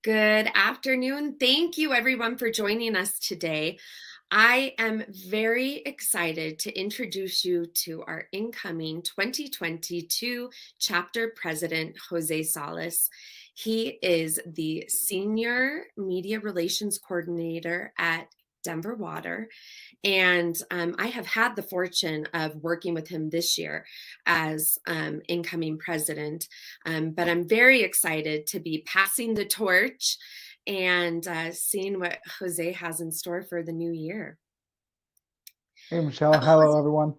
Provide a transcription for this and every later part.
Good afternoon. Thank you, everyone, for joining us today. I am very excited to introduce you to our incoming 2022 Chapter President Jose Salas. He is the Senior Media Relations Coordinator at Denver Water. And I have had the fortune of working with him this year as incoming president. But I'm very excited to be passing the torch and seeing what Jose has in store for the new year. Hey, Michelle. Hello, everyone.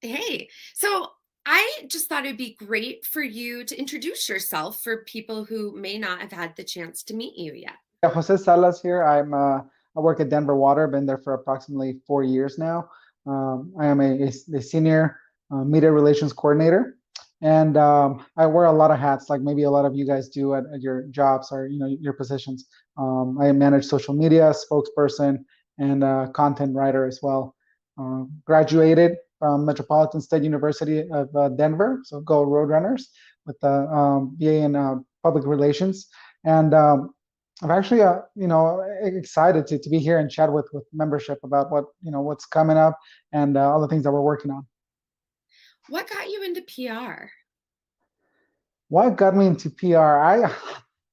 Hey, so I just thought it'd be great for you to introduce yourself for people who may not have had the chance to meet you yet. Yeah, Jose Salas here. I work at Denver Water. Been there for approximately 4 years now. I am a senior media relations coordinator, and I wear a lot of hats, like maybe a lot of you guys do at your jobs or your positions. I manage social media, spokesperson, and content writer as well. Graduated from Metropolitan State University of Denver, so go Roadrunners, with a BA in public relations. And I'm actually, excited to be here and chat with membership about what's coming up and all the things that we're working on. What got you into PR? What got me into PR? I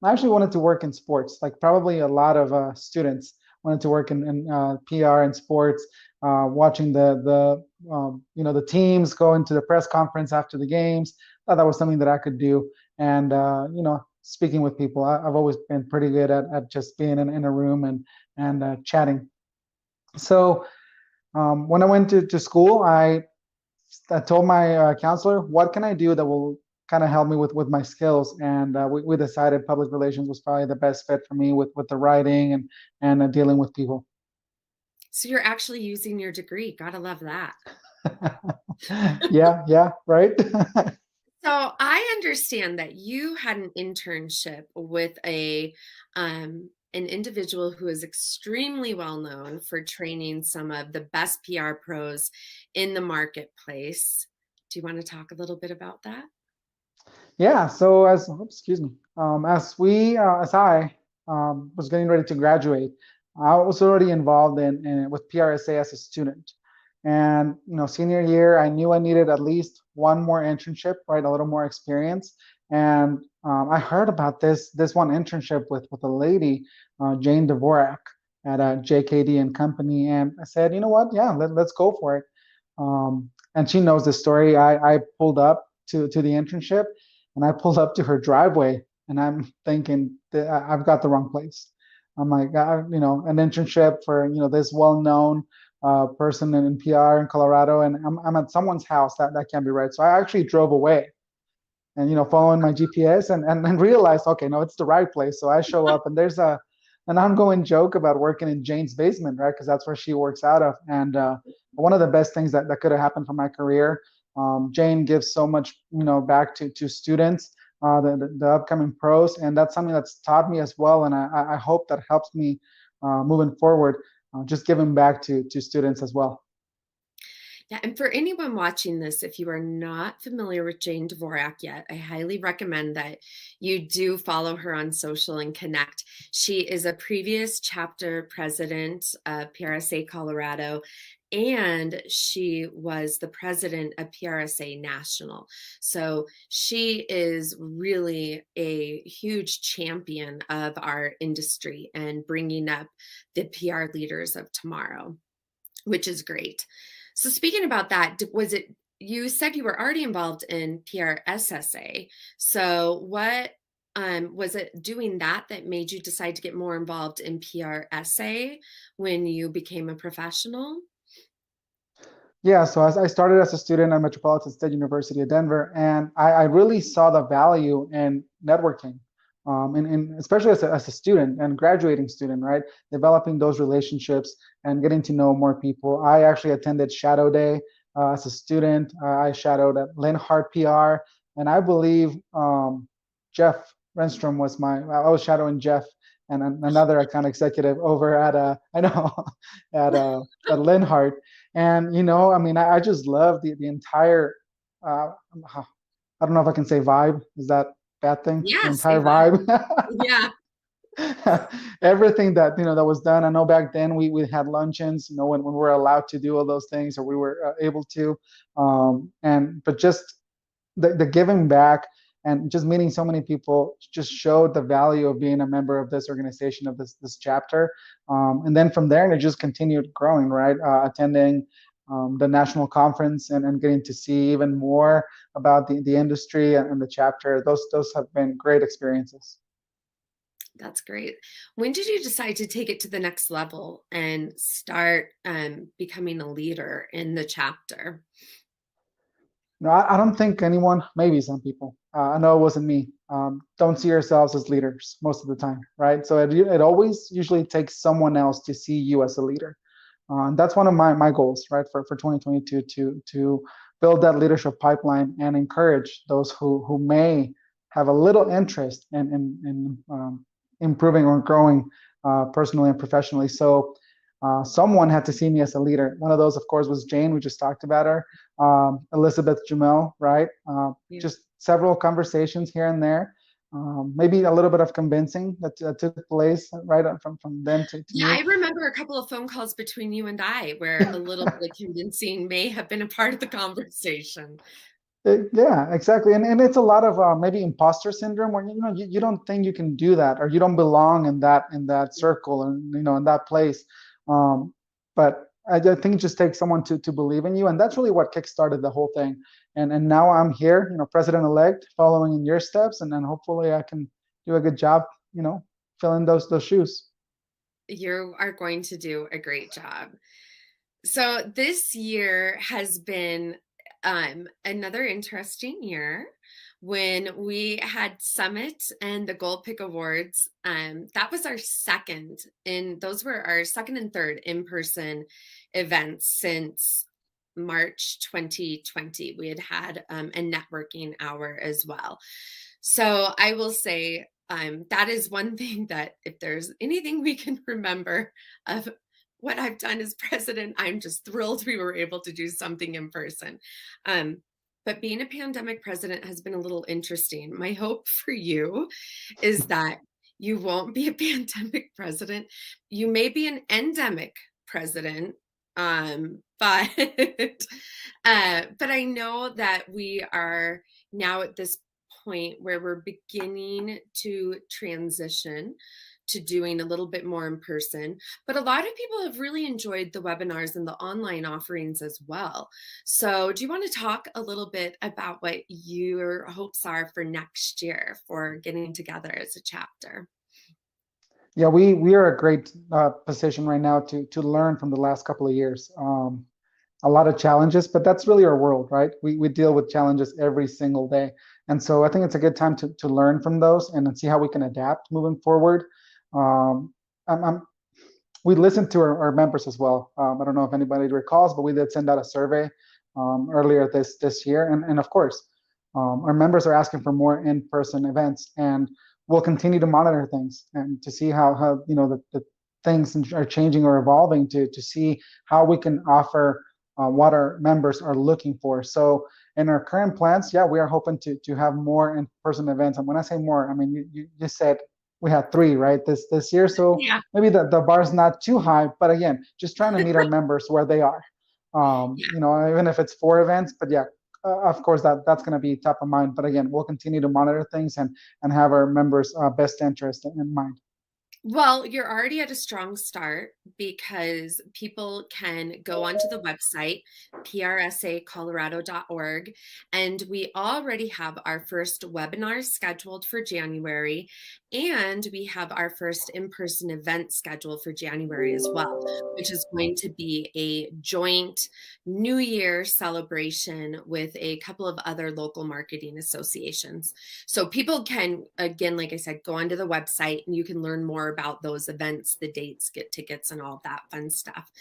actually wanted to work in sports, like probably a lot of students wanted to work in PR and sports, watching the teams go into the press conference after the games. Thought that was something that I could do, and speaking with people. I've always been pretty good at just being in a room and chatting. So when I went to school, I told my counselor, what can I do that will kind of help me with my skills? And we decided public relations was probably the best fit for me with the writing and dealing with people. So you're actually using your degree. Gotta love that. Yeah, right. So I understand that you had an internship with an individual who is extremely well known for training some of the best PR pros in the marketplace. Do you want to talk a little bit about that? Yeah. So as I was getting ready to graduate, I was already involved in with PRSA as a student. And senior year, I knew I needed at least one more internship, right? A little more experience. And I heard about this one internship with a lady, Jane Dvorak, at JKD and Company, and I said, you know what? Yeah, let's go for it. And she knows the story. I pulled up to the internship, and I pulled up to her driveway, and I'm thinking that I've got the wrong place. I'm like, an internship for this well-known person in PR in Colorado, and I'm at someone's house. That can't be right. So I actually drove away, and following my GPS and realized, okay, no, it's the right place. So I show up, and there's an ongoing joke about working in Jane's basement, right? Because that's where she works out of. And one of the best things that could have happened for my career. Jane gives so much, back to students, the upcoming pros, and that's something that's taught me as well. And I hope that helps me moving forward. Just giving back to students as well. Yeah, and for anyone watching this, if you are not familiar with Jane Dvorak yet, I highly recommend that you do follow her on social and connect. She is a previous chapter president of PRSA Colorado, and she was the president of PRSA National. So she is really a huge champion of our industry and bringing up the PR leaders of tomorrow, which is great. So speaking about that, you said you were already involved in PRSA. So what was it doing that made you decide to get more involved in PRSA when you became a professional? Yeah, so as I started as a student at Metropolitan State University of Denver, and I really saw the value in networking, and especially as a student and graduating student, right? Developing those relationships and getting to know more people. I actually attended Shadow Day as a student. I shadowed at Linhart PR, and I believe Jeff Renstrom I was shadowing Jeff and another account executive over at I know at Linhart. And I mean, I just love the entire I don't know if I can say vibe. Is that a bad thing? The Yeah, say entire that. vibe. Yeah. everything that that was done. I know back then we had luncheons, when we were allowed to do all those things, or we were able to, and but just the giving back and just meeting so many people just showed the value of being a member of this organization, of this chapter. And then from there, it just continued growing, right? Attending the national conference, and getting to see even more about the industry and the chapter. Those have been great experiences. That's great. When did you decide to take it to the next level and start becoming a leader in the chapter? No, I don't think anyone, maybe some people, I know it wasn't me, don't see yourselves as leaders most of the time, right? So it always usually takes someone else to see you as a leader. And that's one of my goals, right, for 2022, to build that leadership pipeline and encourage those who may have a little interest in improving or growing personally and professionally. So someone had to see me as a leader. One of those, of course, was Jane. We just talked about her. Elizabeth Jamel, right? Yeah. Just several conversations here and there. Maybe a little bit of convincing that took place, right, from them to Yeah, me. I remember a couple of phone calls between you and I where a little bit of convincing may have been a part of the conversation. Yeah, exactly. And it's a lot of maybe imposter syndrome, where you don't think you can do that, or you don't belong in that circle, and in that place. But I think it just takes someone to believe in you, and that's really what kickstarted the whole thing. And now I'm here, president-elect, following in your steps, and then hopefully I can do a good job, filling those shoes. You are going to do a great job. So this year has been another interesting year when we had Summit and the Gold Pick Awards. That was our second, and those were our second and third in-person events since March 2020. We had had a networking hour as well. So I will say that is one thing that if there's anything we can remember of what I've done as president, I'm just thrilled we were able to do something in person. Um, but being a pandemic president has been a little interesting. My hope for you is that you won't be a pandemic president. You may be an endemic president, but but I know that we are now at this point where we're beginning to transition to doing a little bit more in person. But a lot of people have really enjoyed the webinars and the online offerings as well. So, do you want to talk a little bit about what your hopes are for next year for getting together as a chapter? Yeah, we are a great position right now to learn from the last couple of years. A lot of challenges, but that's really our world, right? We deal with challenges every single day. And so I think it's a good time to learn from those and then see how we can adapt moving forward. Um, I'm we listened to our members as well. I don't know if anybody recalls, but we did send out a survey earlier this year, and of course, our members are asking for more in-person events, and we'll continue to monitor things and to see how the things are changing or evolving, to see how we can offer what our members are looking for. So in our current plans, yeah, we are hoping to have more in-person events. And when I say more, I mean you said we had three, right, this year. So Yeah. maybe the bar is not too high, but again, just trying to meet our members where they are. Yeah. Even if it's 4 events, but yeah, of course that's going to be top of mind. But again, we'll continue to monitor things and have our members' best interest in mind. Well, you're already at a strong start because people can go onto the website, PRSAcolorado.org, and we already have our first webinar scheduled for January, and we have our first in-person event scheduled for January as well, which is going to be a joint New Year celebration with a couple of other local marketing associations. So people can, again, like I said, go onto the website and you can learn more about those events, the dates, get tickets, and all that fun stuff.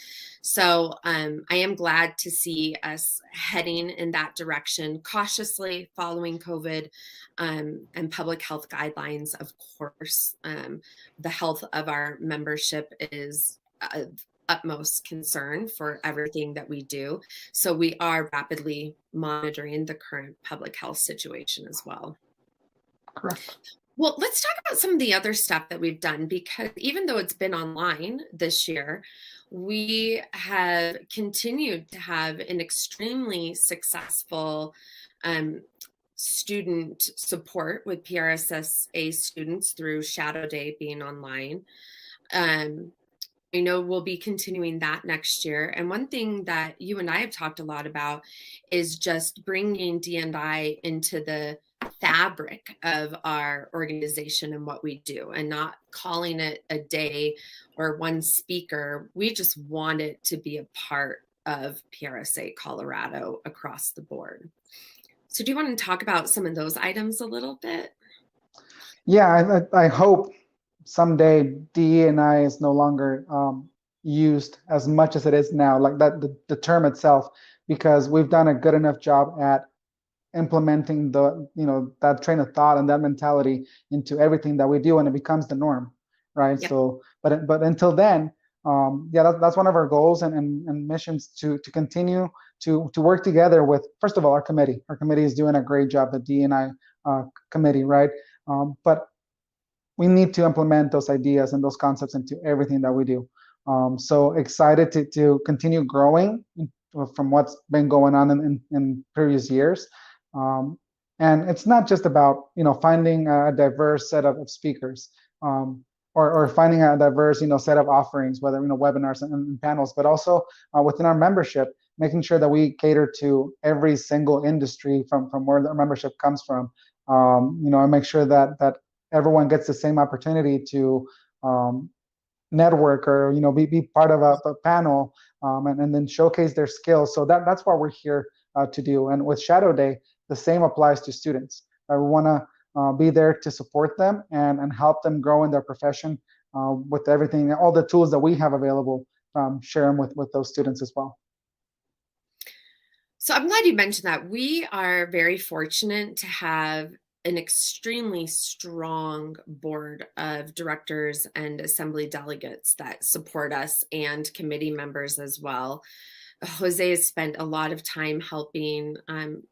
So I am glad to see us heading in that direction, cautiously following COVID and public health guidelines. Of course, the health of our membership is utmost concern for everything that we do. So we are rapidly monitoring the current public health situation as well. Correct. Well, let's talk about some of the other stuff that we've done, because even though it's been online this year, we have continued to have an extremely successful um, student support with PRSA students through Shadow Day being online. Um, I know we'll be continuing that next year. And one thing that you and I have talked a lot about is just bringing D&I into the fabric of our organization and what we do, and not calling it a day or one speaker. We just want it to be a part of PRSA Colorado across the board. So do you want to talk about some of those items a little bit? Yeah, I hope someday DE&I is no longer used as much as it is now, like that the term itself, because we've done a good enough job at implementing the that train of thought and that mentality into everything that we do, and it becomes the norm, right? Yep. So, but until then, yeah, that's one of our goals and missions to continue to work together with, first of all, our committee. Our committee is doing a great job, the D&I committee, right? But we need to implement those ideas and those concepts into everything that we do. So excited to continue growing from what's been going on in previous years. And it's not just about finding a diverse set of speakers, or finding a diverse set of offerings, whether webinars and panels, but also within our membership, making sure that we cater to every single industry from where the membership comes from. And make sure that everyone gets the same opportunity to network, or be part of a panel, and then showcase their skills. So that's what we're here to do. And with Shadow Day, the same applies to students. We want to be there to support them and help them grow in their profession with everything, all the tools that we have available. Share them with those students as well. So I'm glad you mentioned that. We are very fortunate to have an extremely strong board of directors and assembly delegates that support us, and committee members as well. Jose has spent a lot of time helping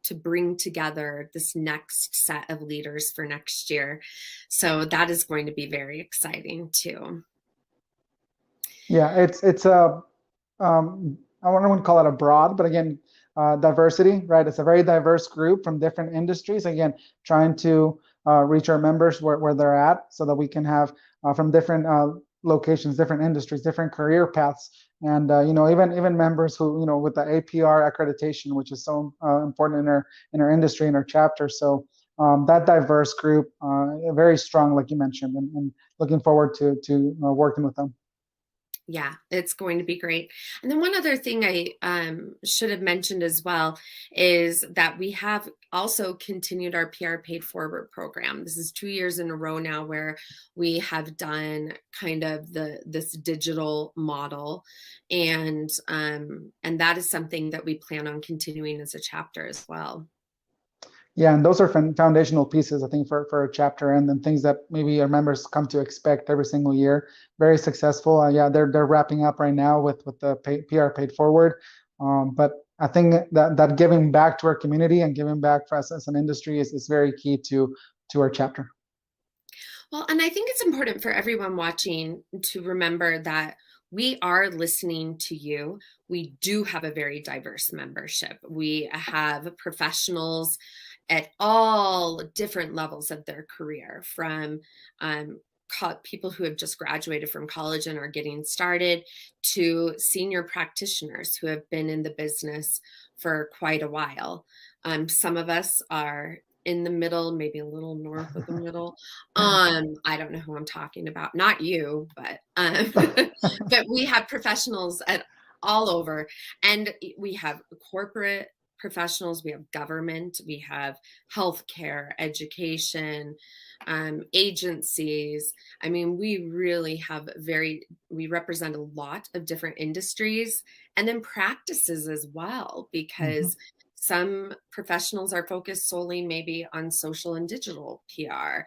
to bring together this next set of leaders for next year. So that is going to be very exciting too. Yeah, it's a I wouldn't call it a broad, but again, diversity, right? It's a very diverse group from different industries. Again, trying to reach our members where they're at, so that we can have from different locations, different industries, different career paths, and even members who with the APR accreditation, which is so important in our industry, in our chapter. So that diverse group, very strong, like you mentioned, and looking forward to working with them. Yeah, it's going to be great. And then one other thing I should have mentioned as well is that we have also continued our PR Paid Forward program. This is 2 years in a row now where we have done kind of this digital model, and that is something that we plan on continuing as a chapter as well. Yeah, and those are foundational pieces, I think, for a chapter, and then things that maybe our members come to expect every single year. Very successful. Yeah, they're wrapping up right now with the PR Paid Forward. But I think that giving back to our community and giving back for us as an industry is very key to our chapter. Well, and I think it's important for everyone watching to remember that we are listening to you. We do have a very diverse membership. We have professionals at all different levels of their career, from people who have just graduated from college and are getting started, to senior practitioners who have been in the business for quite a while. Some of us are in the middle, maybe a little north of the middle. I don't know who I'm talking about. Not you, but but we have professionals at all over, and we have corporate professionals, we have government, we have healthcare, education, agencies. I mean, we really have we represent a lot of different industries, and then practices as well, because some professionals are focused solely maybe on social and digital PR.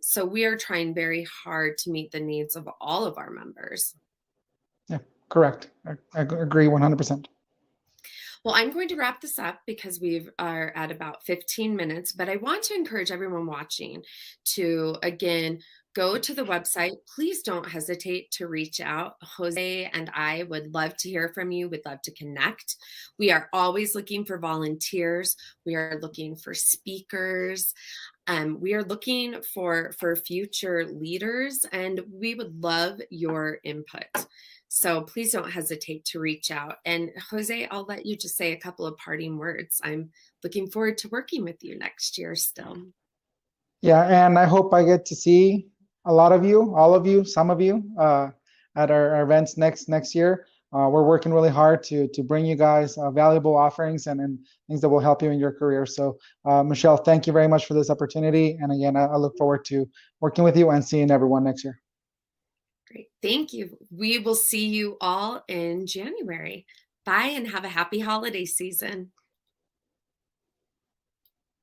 So we are trying very hard to meet the needs of all of our members. Yeah, correct. I agree 100%. Well, I'm going to wrap this up because we are at about 15 minutes, but I want to encourage everyone watching to, again, go to the website. Please don't hesitate to reach out. Jose and I would love to hear from you. We'd love to connect. We are always looking for volunteers. We are looking for speakers. We are looking for future leaders, and we would love your input. So please don't hesitate to reach out. And Jose, I'll let you just say a couple of parting words. I'm looking forward to working with you next year still. Yeah, and I hope I get to see a lot of you, all of you, some of you at our events next year. We're working really hard to bring you guys valuable offerings and things that will help you in your career. So, Michelle, thank you very much for this opportunity. And again, I look forward to working with you and seeing everyone next year. Great. Thank you. We will see you all in January. Bye and have a happy holiday season.